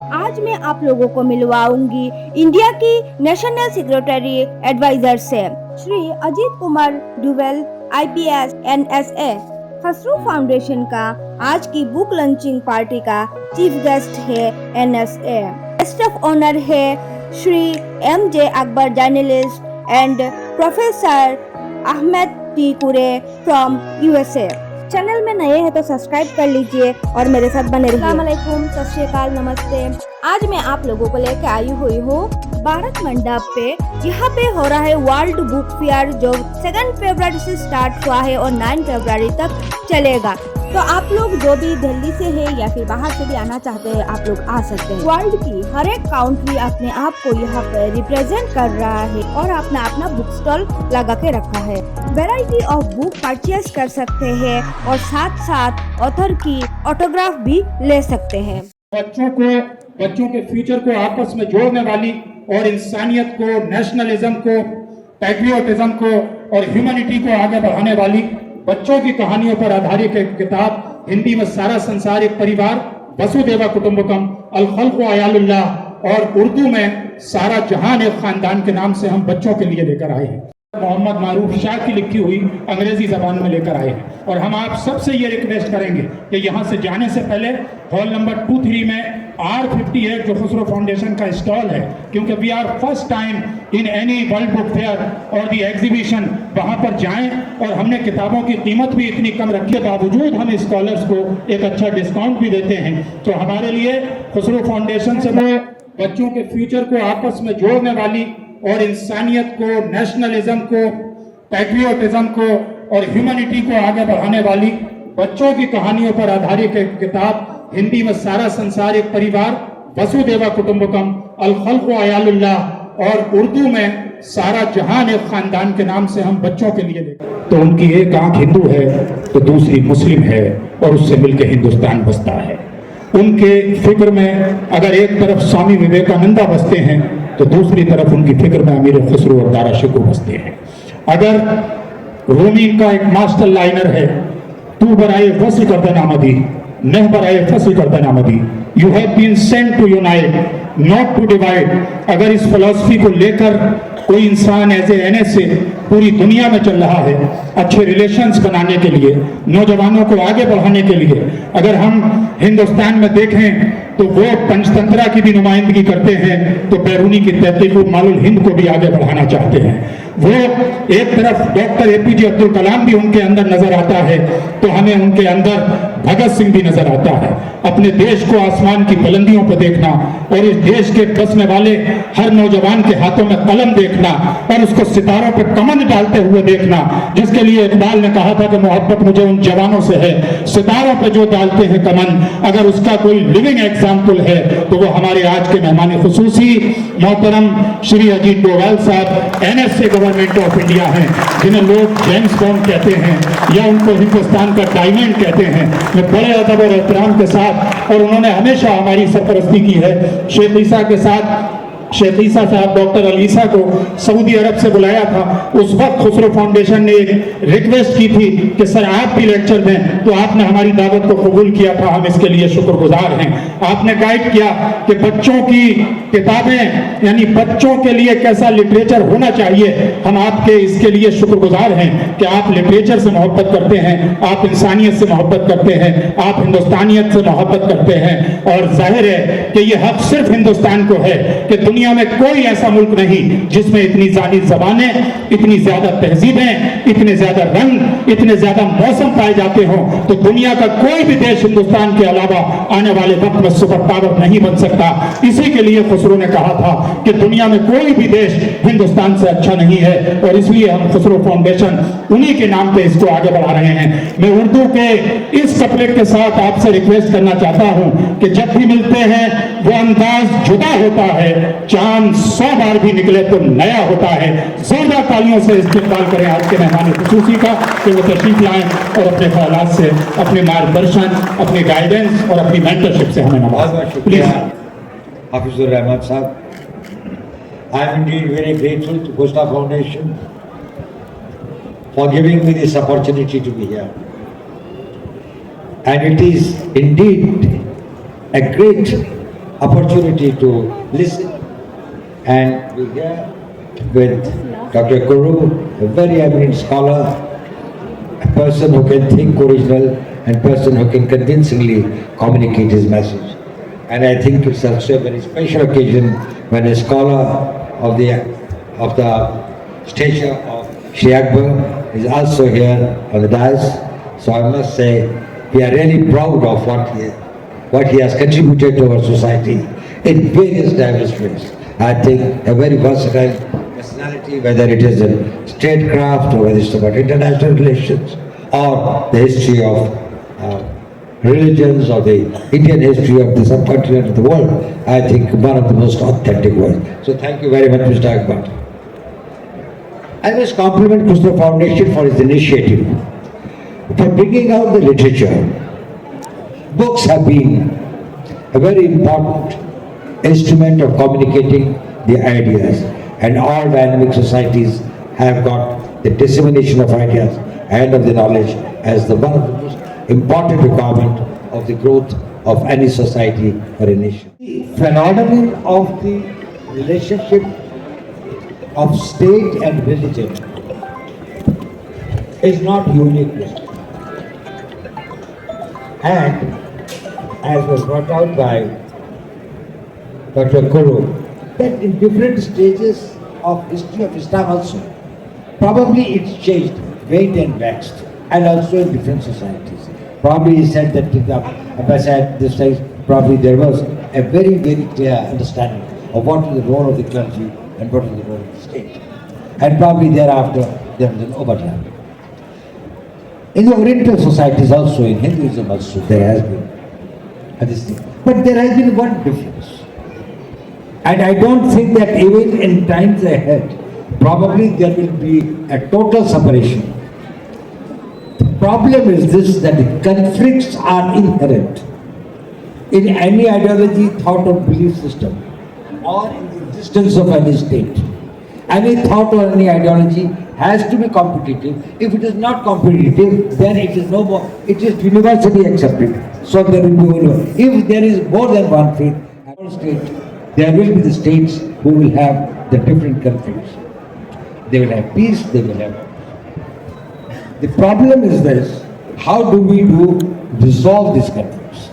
आज मैं आप लोगों को मिलवाऊंगी इंडिया की नेशनल सेक्रेटरी एडवाइजर से Shri Ajit Kumar Doval IPS NSA Khusro foundation का आज की बुक लॉन्चिंग पार्टी का चीफ गेस्ट है NSA। गेस्ट ऑफ ऑनर है Shri MJ Akbar journalist and professor Ahmad T.kuru from USA। Channel में नए हैं तो सब्सक्राइब कर लीजिए और मेरे साथ बने रहिए। अस्सलाम वालेकुम, सत श्री अकाल, नमस्ते। आज मैं आप लोगों को लेकर आई हुई हूँ भारत मंडप पे। यहाँ पे हो रहा है वर्ल्ड बुक फेयर जो 2 फरवरी से स्टार्ट हुआ है और 9 फरवरी तक चलेगा। तो आप लोग जो भी दिल्ली से है या फिर बाहर से भी आना चाहते हैं आप लोग आ सकते हैं। वर्ल्ड की हर एक कंट्री अपने आप को यहाँ पे रिप्रेजेंट कर रहा है और अपना अपना बुक स्टॉल लगा के रखा है। वैरायटी ऑफ बुक परचेज कर सकते हैं और साथ साथ ऑथर की ऑटोग्राफ भी ले सकते हैं। बच्चों के फ्यूचर को आपस में जोड़ने वाली और इंसानियत को, नेशनलिज्म को, पैट्रियोटिज्म को और ह्यूमैनिटी को आगे बढ़ाने वाली बच्चों की कहानियों पर आधारित एक किताब, हिंदी में सारा संसार एक परिवार, वसुदेव कुटुंबकम, अल खल्क़ु अयालुल्लाह और उर्दू में सारा जहान एक खानदान के नाम से हम बच्चों के लिए लेकर आए हैं। मोहम्मद मारूफ शाह की लिखी हुई अंग्रेजी जबान में लेकर आए हैं। और हम आप सबसे ये रिक्वेस्ट करेंगे कि यहाँ से जाने से पहले हॉल नंबर 23 में R58 जो खुसरो फाउंडेशन का स्टॉल है, क्योंकि we are first time in any world book fair और दी एग्जीबिशन, वहाँ पर जाएं। और हमने किताबों की कीमत भी इतनी कम रखी है, बावजूद हम स्कॉलर्स को एक अच्छा डिस्काउंट भी देते हैं। तो हमारे लिए खुसरो फाउंडेशन से बच्चों के फ्यूचर को आपस में जोड़ने वाली और इंसानियत को, नेशनलिज्म को, पैट्रियोटिज्म को और ह्यूमैनिटी को आगे बढ़ाने वाली बच्चों की कहानियों पर आधारित एक किताब, हिंदी में सारा संसार एक परिवार, वसुदेव कुटुंबकम, अल खल्क़ु अयालुल्लाह और उर्दू में सारा जहान एक खानदान के नाम से हम बच्चों के लिए लेकर। तो उनकी एक आंख हिंदू है तो दूसरी मुस्लिम है और उससे मिलकर हिंदुस्तान बसता है। उनके फिक्र में अगर एक तरफ स्वामी विवेकानंदा बसते हैं तो दूसरी तरफ उनकी फिक्र में अमीर खुसरो और दारा शिकोह बसते हैं। अगर रूमी का एक मास्टर लाइनर है, तू बराए वसी करदन आमदी, नह बराए फसी करदन आमदी, you have been sent to unite not to divide. अगर इस फिलॉसफी को लेकर कोई इंसान एज ए NSA पूरी दुनिया में चल रहा है अच्छे रिलेशंस बनाने के लिए, नौजवानों को आगे बढ़ाने के लिए, अगर हम हिंदुस्तान में देखें तो वो पंचतंत्रा की भी नुमाइंदगी करते हैं तो बैरूनी की तहकीक मालूल हिंद को भी आगे बढ़ाना चाहते हैं। वो एक तरफ डॉक्टर APJ अब्दुल कलाम भी उनके अंदर नजर आता है तो हमें उनके अंदर भगत सिंह भी नजर आता है। अपने देश को आसमान की बुलंदियों पर देखना और इस देश के बसने वाले हर नौजवान के हाथों में कलम देखना और उसको सितारों पर कमंद डालते हुए देखना, जिसके लिए इकबाल ने कहा था कि मोहब्बत मुझे उन जवानों से है सितारों पर जो डालते हैं कमंद। अगर उसका कोई लिविंग एग्जाम्पल है तो वो हमारे आज के मेहमान खुसूसी मोहतरम श्री अजीत डोवाल साहब NSA गवर्नमेंट ऑफ इंडिया हैं, जिन्हें लोग जेम्स बॉन्ड कहते हैं या उनको हिंदुस्तान का डायमंड कहते हैं। मैं बड़े अदब और एहतराम के साथ, और उन्होंने हमेशा हमारी सरपरस्ती की है, शेख ईसा के साथ, शेख ईसा साहब डॉक्टर अलीसा को सऊदी अरब से बुलाया था। उस वक्त खुसरो फाउंडेशन ने एक रिक्वेस्ट की थी कि सर आप भी लेक्चर दें, तो आपने हमारी दावत को कबूल किया था, हम इसके लिए शुक्रगुजार हैं। आपने गाइड किया कि बच्चों की किताबें यानी बच्चों के लिए कैसा लिटरेचर होना चाहिए। हम आपके इसके लिए शुक्रगुजार हैं कि आप लिटरेचर से मोहब्बत करते हैं, आप इंसानियत से मोहब्बत करते हैं, आप हिंदुस्तानियत से मोहब्बत करते हैं। और जाहिर है कि ये हक सिर्फ हिंदुस्तान को है कि दुनिया में कोई ऐसा मुल्क नहीं जिसमें इतनी ज्यादा जबानें, इतनी ज्यादा तहजीबें, इतने ज्यादा रंग, इतने ज्यादा मौसम पाए जाते हों। तो दुनिया का कोई भी देश हिंदुस्तान के अलावा आने वाले वक्त में सुपर पावर नहीं बन सकता। इसी के लिए खुसरो ने कहा था कि दुनिया में कोई भी देश हिंदुस्तान से अच्छा नहीं है, और इसलिए हम खुसरो फाउंडेशन उन्हीं के नाम पे इसको आगे बढ़ा रहे हैं। मैं उर्दू के इस कपलेट के साथ आपसे रिक्वेस्ट करना चाहता हूं कि जब भी मिलते हैं वो अंदाज जुदा होता है, चांद 100 बार भी निकले तो नया होता है। जोरदार तालियों से इस्तेमाल करें आज के मेहमान खुसूसी का कि वो तशरीफ लाएं और अपने ख्यालात से, अपने मार्गदर्शन, अपने गाइडेंस और अपनी मेंटरशिप से हमें नवाजें। प्लीज हाफिजुर रहमान साहब, I am indeed very grateful to Khusro Foundation for giving me this opportunity to be here. And it is indeed a great opportunity to listen, and we hear with Dr. Kuru, a very eminent scholar, a person who can think original and person who can convincingly communicate his message. And I think it's also a very special occasion when a scholar of the stature of Sheikh Akbar is also here on the dais. So I must say, we are really proud of what he has contributed to our society in various diverse ways. I think a very versatile personality, whether it is in statecraft or whether it's about international relations or the history of religions or the Indian history of the subcontinent of the world. I think one of the most authentic ones. So thank you very much, Mr. Akbar. I must compliment Khusro Foundation for its initiative for bringing out the literature. Books have been a very important instrument of communicating the ideas, and all dynamic societies have got the dissemination of ideas and of the knowledge as the one of the most important requirement of the growth of any society or a nation. The phenomenon of the relationship of state and religion is not unique. And as was brought out by Dr. Kuru, that in different stages of history of Islam also, probably it's changed, weight and waxed, and also in different societies. Probably he said that in the Abbas at this time, probably there was a very, very clear understanding of what is the role of the clergy and what is the role of the state. And probably thereafter there was an overlap. In the Oriental societies also, in Hinduism also, there has been this thing. But there has been one difference. And I don't think that even in times ahead, probably there will be a total separation. The problem is this, that the conflicts are inherent in any ideology, thought or belief system, or in the existence of any state. Any thought or any ideology has to be competitive. If it is not competitive, then it is no more, it is universally accepted. So there will be only, if there is more than one faith, one state, there will be the states who will have the different conflicts. They will have peace, they will have. The problem is this, how do we resolve these conflicts?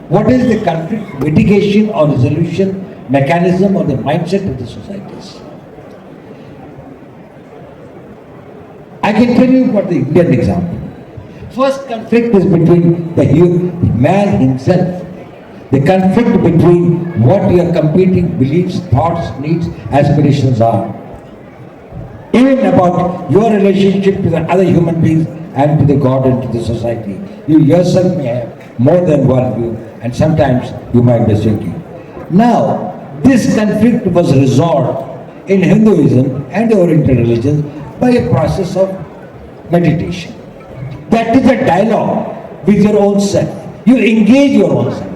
What is the conflict mitigation or resolution mechanism or the mindset of the societies? I can tell you for the Indian example. First conflict is between the man himself. The conflict between what your competing beliefs, thoughts, needs, aspirations are. Even about your relationship to the other human beings and to the God and to the society. You yourself may have more than one view, and sometimes you might be thinking. Now, this conflict was resolved in Hinduism and the Oriental religions by a process of meditation. That is a dialogue with your own self. You engage your own self.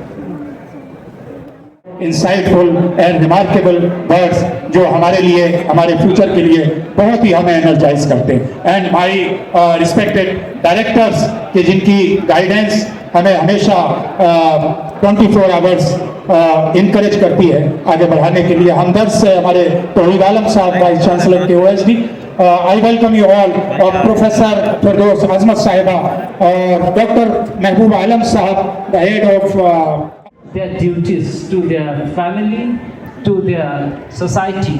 Insightful and remarkable words जो हमारे लिए, हमारे future के लिए बहुत ही हमें energise करते हैं. एंड माय रिस्पेक्टेड डायरेक्टर्स के जिनकी गाइडेंस हमें हमेशा 24 आवर्स इनकरेज करती है आगे बढ़ाने के लिए. हमदर्द से हमारे तौहीद आलम साहब वाइस चांसलर के OSD. I welcome you all, Professor Firdaus Azmat Sahiba और Dr. Mehboob Alam Sahab, the head of their duties to their family, to their society.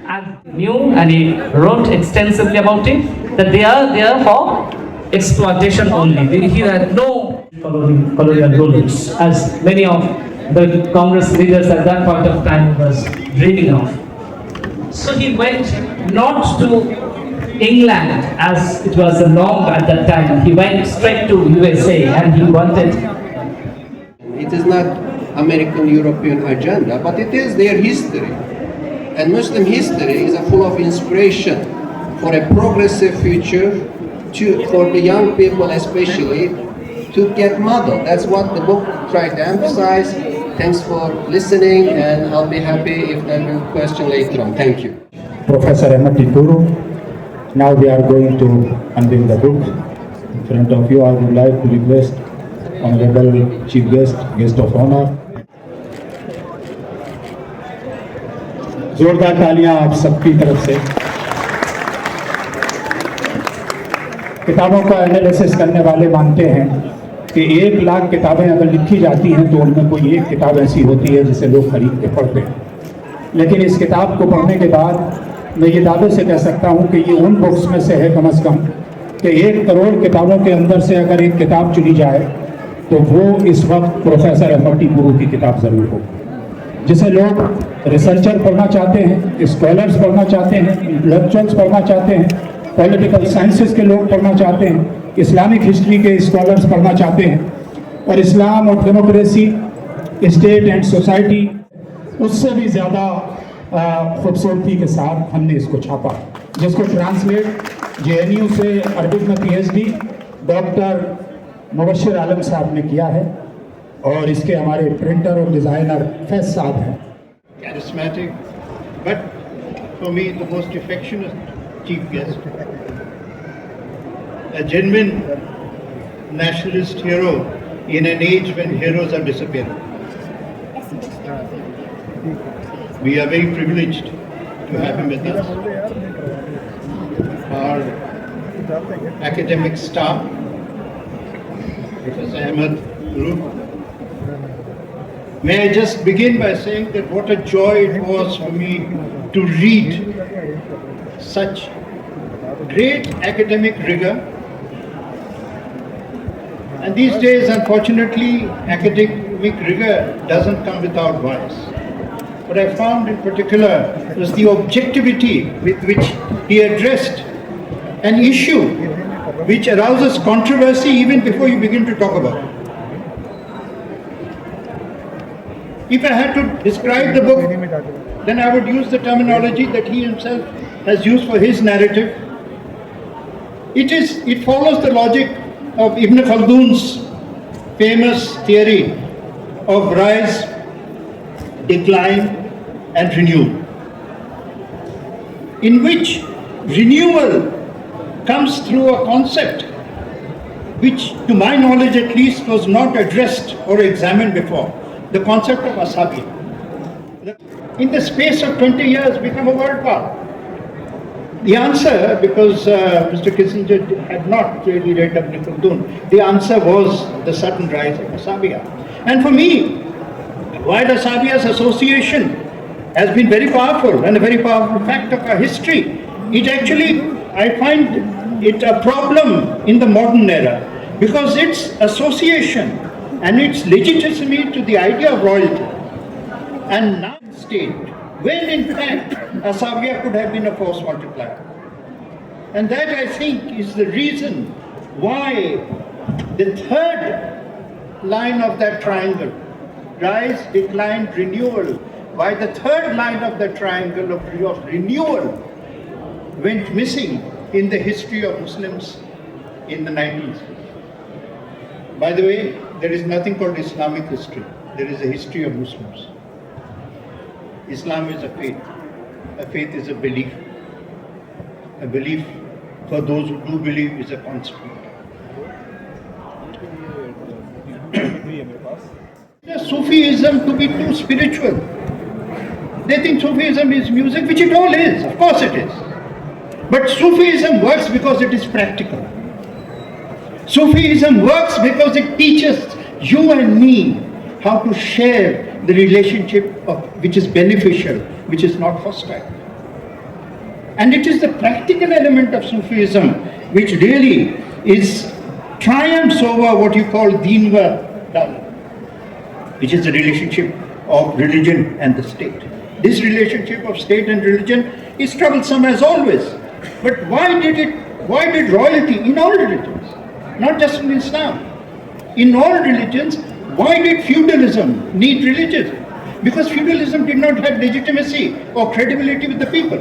And he knew and he wrote extensively about it, that they are there for exploitation only. He had no colonial rulers, as many of the Congress leaders at that point of time was dreaming of. So he went not to England as it was the norm at that time. He went straight to USA and he wanted. It is not American European agenda, but it is their history. And Muslim history is full of inspiration for a progressive future, for the young people especially, to get modeled. That's what the book tried to emphasize. Thanks for listening, and I'll be happy if there will be a question later on. Thank you. Professor Ahmed T.kuru. Now we are going to unveil the book. In front of you, I would like to request Honorable Chief Guest, Guest of Honor, जोरदार तालियां आप सबकी तरफ से। किताबों का analysis करने वाले मानते हैं कि 1 लाख किताबें अगर लिखी जाती हैं तो उनमें कोई एक किताब ऐसी होती है जिसे लोग खरीद के पढ़ते हैं। लेकिन इस किताब को पढ़ने के बाद मैं ये दावे से कह सकता हूँ कि ये उन बुक्स में से है कम से कम कि 1 करोड़ किताबों के अंदर से अगर एक किताब चुनी जाए तो वो इस वक्त प्रोफेसर अहमद टी.kuru की किताब ज़रूर हो, जिसे लोग रिसर्चर पढ़ना चाहते हैं, स्कॉलर्स पढ़ना चाहते हैं, इंटेलेक्चुअल्स पढ़ना चाहते हैं, पॉलिटिकल साइंसेस के लोग पढ़ना चाहते हैं, इस्लामिक हिस्ट्री के स्कॉलर्स पढ़ना चाहते हैं। और इस्लाम और डेमोक्रेसी, स्टेट एंड सोसाइटी, उससे भी ज़्यादा खूबसूरती के साथ हमने इसको छापा, जिसको ट्रांसलेट JNU से अरबिक में PhD डॉक्टर मुबश्शिर आलम साहब ने किया है और इसके हमारे प्रिंटर और डिज़ाइनर फैज साहब हैं। Charismatic, but for me the most affectionate chief guest, a genuine nationalist hero in an age when heroes are disappearing. We are very privileged to have him with us. Our academic staff, Professor Ahmed T.kuru. May I just begin by saying that what a joy it was for me to read such great academic rigor. And these days, unfortunately, academic rigor doesn't come without bias. What I found in particular was the objectivity with which he addressed an issue which arouses controversy even before you begin to talk about it. If I had to describe the book, then I would use the terminology that he himself has used for his narrative. It follows the logic of Ibn Khaldun's famous theory of rise, decline and renewal, in which renewal comes through a concept which, to my knowledge at least, was not addressed or examined before, the concept of asabi. In the space of 20 years become a world power. The answer, because Mr. Kissinger had not really read Ibn Khaldun, the answer was the sudden rise of Asabiya. And for me, while Asabiya's association has been very powerful and a very powerful fact of our history, it actually, I find it a problem in the modern era, because its association and its legitimacy to the idea of royalty and now state, when in fact Asabiya could have been a force multiplier. And that, I think, is the reason why the third line of that triangle, rise, decline, renewal, why the third line of the triangle of renewal went missing in the history of Muslims in the 90s. By the way, there is nothing called Islamic history. There is a history of Muslims. Islam is a faith. A faith is a belief. A belief, for those who do believe, is a construct. Sufism to be too spiritual. They think Sufism is music, which it all is. Of course it is. But Sufism works because it is practical. Sufism works because it teaches you and me how to share the relationship which is beneficial, which is not hostile. And it is the practical element of Sufism which really triumphs over what you call Deenwa Dawla, which is the relationship of religion and the state. This relationship of state and religion is troublesome as always. But why did royalty, in all religions, not just in Islam, in all religions, why did feudalism need religion? Because feudalism did not have legitimacy or credibility with the people.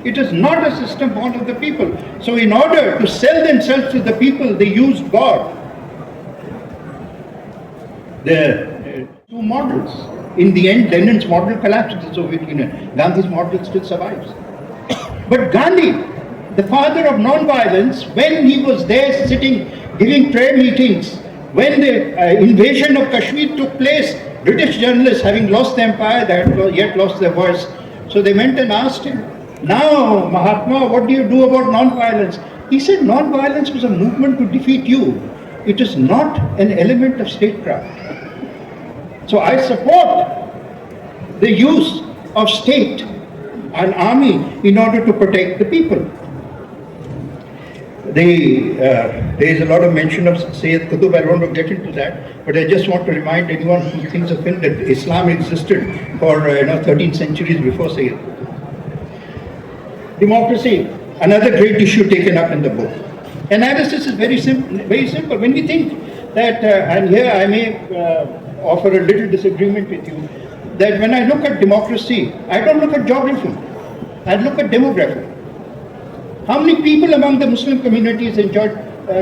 It is not a system born of the people. So in order to sell themselves to the people, they used God. The two models. In the end, Lenin's model collapsed in the Soviet Union. Gandhi's model still survives. But Gandhi, the father of non-violence, when he was there sitting, giving prayer meetings, when the invasion of Kashmir took place, British journalists, having lost the empire, they had yet lost their voice, So they went and asked him, now, Mahatma, what do you do about non-violence? He said, non-violence was a movement to defeat you. It is not an element of statecraft. So I support the use of state and army in order to protect the people. There is a lot of mention of Sayyid Qutb. I don't want to get into that, but I just want to remind anyone who thinks of him that Islam existed for 13 centuries before Sayyid Qutb. Democracy, another great issue taken up in the book. Analysis is very simple. Very simple. When we think that, and here I may offer a little disagreement with you, that when I look at democracy, I don't look at geography. I look at demography. How many people among the Muslim communities enjoy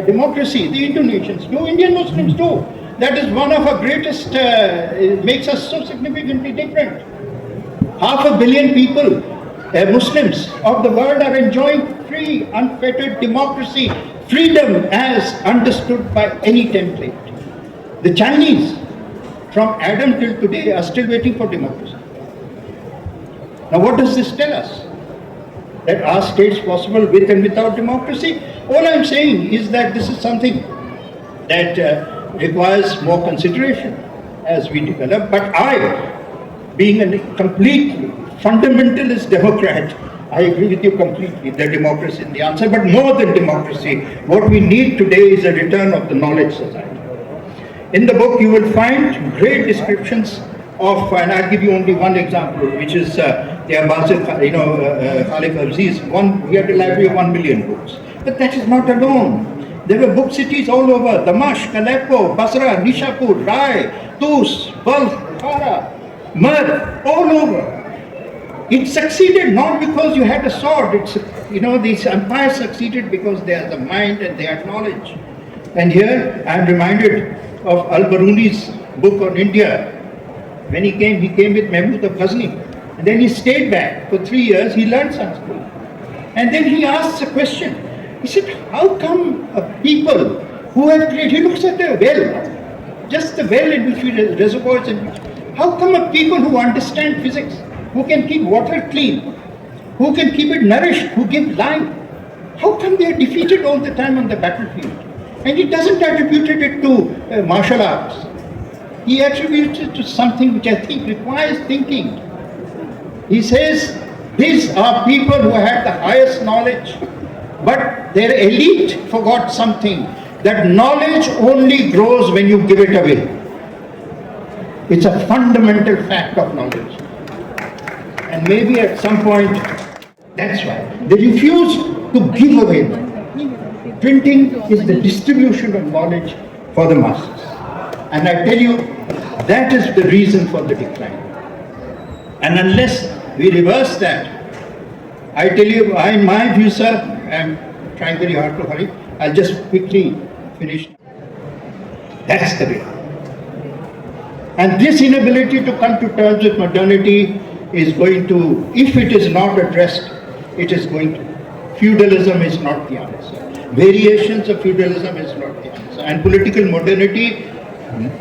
democracy? The Indonesians do, Indian Muslims do. That is one of our greatest, it makes us so significantly different. 500 million people, Muslims of the world, are enjoying free, unfettered democracy, freedom as understood by any template. The Chinese, from Adam till today, are still waiting for democracy. Now what does this tell us? That are states possible with and without democracy? All I'm saying is that this is something that requires more consideration as we develop. But I, being a complete fundamentalist Democrat, I agree with you completely that democracy is the answer. But more than democracy, what we need today is a return of the knowledge society. In the book, you will find great descriptions of, and I'll give you only one example, which is the Ambassador, Khalif Aziz. We had a library of 1 million books. But that is not alone. There were book cities all over: Damashq, Aleppo, Basra, Nishapur, Rai, Tus, Balkh, Bukhara, Merv, all over. It succeeded not because you had a sword. These empires succeeded because they had the mind and they had knowledge. And here I am reminded of Al-Baruni's book on India. When he came with Mahmud of Ghazni. And then he stayed back for 3 years. He learned Sanskrit. And then he asks a question. He said, how come people who have created, he looks at the well, just the well in which we reservoirs, how come people who understand physics, who can keep water clean, who can keep it nourished, who give life, how come they are defeated all the time on the battlefield? And he doesn't attribute it to martial arts. He attributes it to something which I think requires thinking. He says, these are people who had the highest knowledge, but their elite forgot something, that knowledge only grows when you give it away. It's a fundamental fact of knowledge. And maybe at some point, that's why they refuse to give away. Printing is the distribution of knowledge for the masses. And I tell you, that is the reason for the decline. And unless we reverse that, I tell you, in my view, sir, I'm trying very hard to hurry, I'll just quickly finish. That's the way. And this inability to come to terms with modernity is going to, if it is not addressed, it is going to. Feudalism is not the answer. Variations of feudalism is not the answer. And political modernity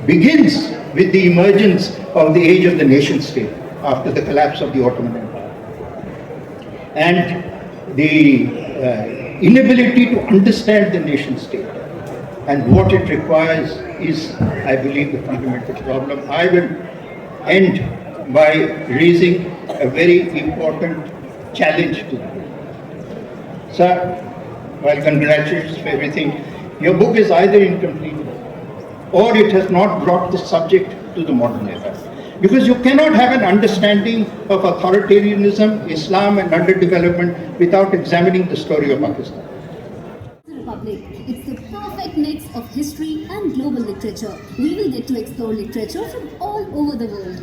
begins with the emergence of the age of the nation state after the collapse of the Ottoman Empire. And the inability to understand the nation state and what it requires is, I believe, the fundamental problem. I will end by raising a very important challenge to you. Sir, while congratulations for everything, your book is either incomplete or it has not brought the subject to the modern era. Because you cannot have an understanding of authoritarianism, Islam and underdevelopment without examining the story of Pakistan. Republic. It's the perfect mix of history and global literature. We will get to explore literature from all over the world.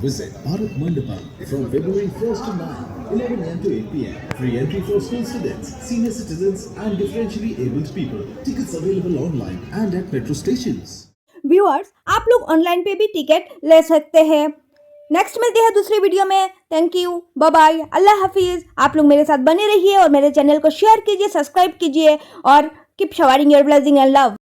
Visit Bharat Mandapam from February 1st to 9, 11 am to 8 pm. Free entry for school students, senior citizens and differentially abled people. Tickets available online and at metro stations. Viewers, आप लोग online पे भी ticket ले सकते हैं। Next मिलते हैं दूसरी वीडियो में। थैंक यू, बाय बाय, अल्लाह हाफिज। आप लोग मेरे साथ बने रहिए और मेरे चैनल को शेयर कीजिए, सब्सक्राइब कीजिए और keep showering your blessing and love.